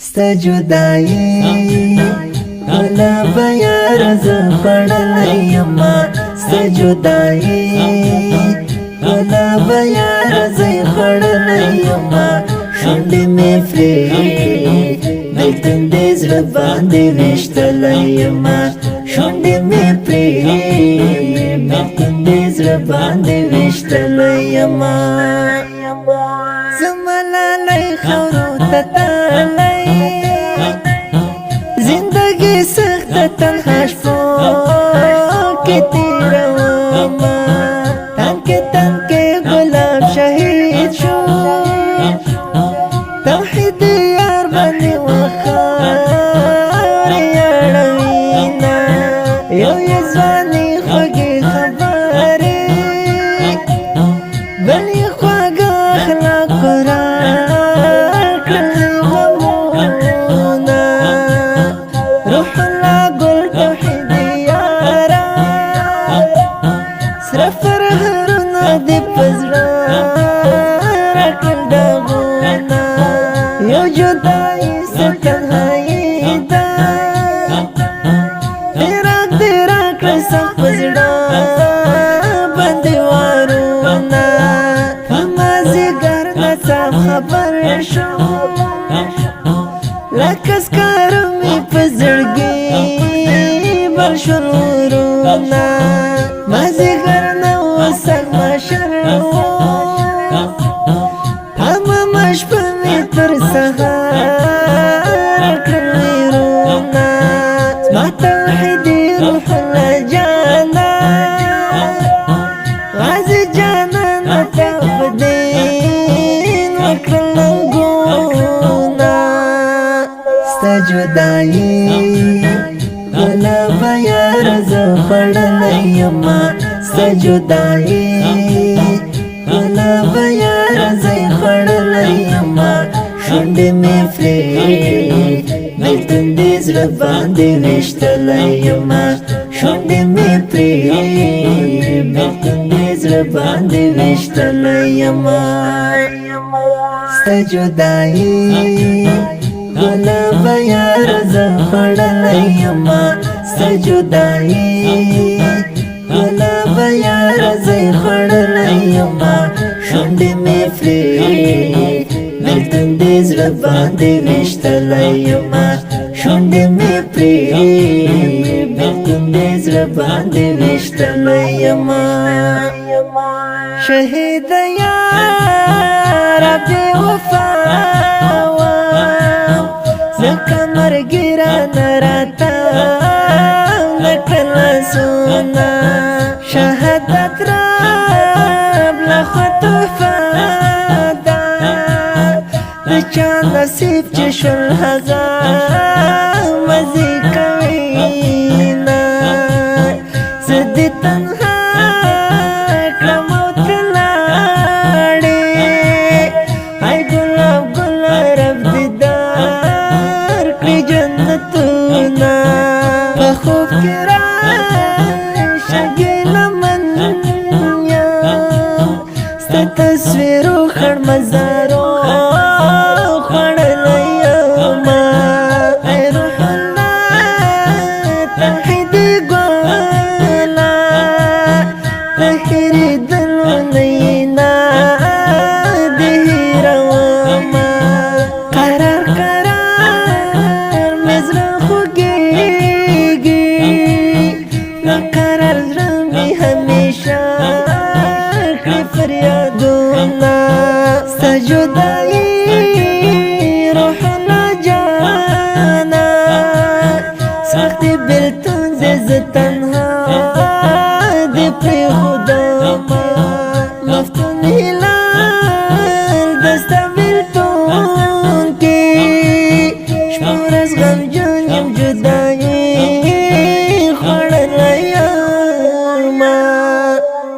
ستا جدائی ولا بیار زخڑلی یما ستا جدائی ولا بیار زخڑلی یما شنڈی میں فری دلتن دیز رباندی وشتلی یما شنڈی میں فری دلتن دیز رباندی وشتلی یما زملالی خورو تتالی زندگی سخت تنها شپو کی تیروما تنکی گلاب شهید شو توحید یار بندی وخار یاروینا یو یزوانی خوگی خباری بلی خوگ اخلاق قرار کلی غمونا روح الله قل توحيدي يارا صرف رهرنا دي بزرار كل داغونا يو جداي ستنهايدا دراك رسخ بزرار بندي وارونا فما زيقرنا سام خبر شو لکس کارمی پزرگی بلشون ورونا مازی گرنا و سگ مشرو همه مش پمی تر سهار کروی رونا ما توحیدی روح الله جانا غازی جانا نتافدین وکرلو ستا جدائی ولا بیار زخڑلی یما ستا جدائی ولا بیار زخڑلی یما شنڈی میں فری دلتن دیز رباندی وشتلی یما شنڈی میں فری دلتن دیز رباندی وشتلی یما ستا جدائی ولا بیار زخڑلی یما ستا جدائی ولا بیار زخڑلی یما شنڈی میں فری دلتن دیز رباندی وشتلی یما شنڈی میں فری دلتن دیز رباندی وشتلی یما شهید یا ربی وفا زکا مرگیران راتا لکل سونا شهادت رب لخط فادا دچا نصیب چشل هزار مزی کوینا زدی تنها کلموت لاری ای گلاب گلاب رب دیدار جنتنا بخوف كراي شقيل من يا ستصويرو خر مزارو خر اليوما اي روح الله توحيدي قولا تهيري دلونينا دهيرا وما قرار قرار رمي هميشا كي فريادونا ستا جدائی روح الله جانا سختی بلتون زیز تنها دی پری خدا ما مفتون هلال دستا